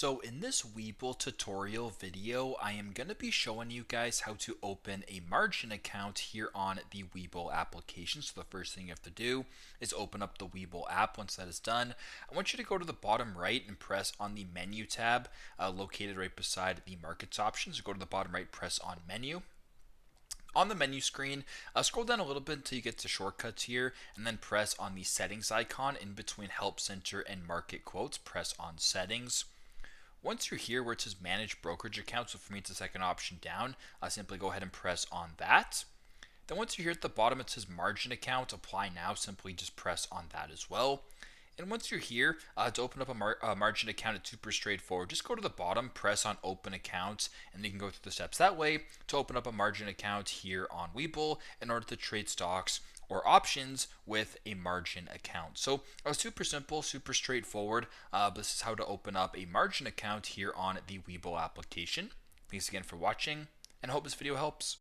So in this Webull tutorial video, I am going to be showing you guys how to open a margin account here on the Webull application. So the first thing you have to do is open up the Webull app. Once that is done, I want you to go to the bottom right and press on the menu tab located right beside the markets options. So go to the bottom right, press on menu. On the menu screen, scroll down a little bit until you get to shortcuts here, and then press on the settings icon in between Help Center and Market Quotes. Press on Settings. Once you're here where it says Manage Brokerage Account, so for me it's the second option down, simply go ahead and press on that. Then once you're here at the bottom it says Margin Account, Apply Now, simply just press on that as well. And once you're here, to open up a margin account, it's super straightforward. Just go to the bottom, press on Open Account, and you can go through the steps that way to open up a margin account here on Webull in order to trade stocks or options with a margin account. So super simple, super straightforward. This is how to open up a margin account here on the Webull application. Thanks again for watching, and I hope this video helps.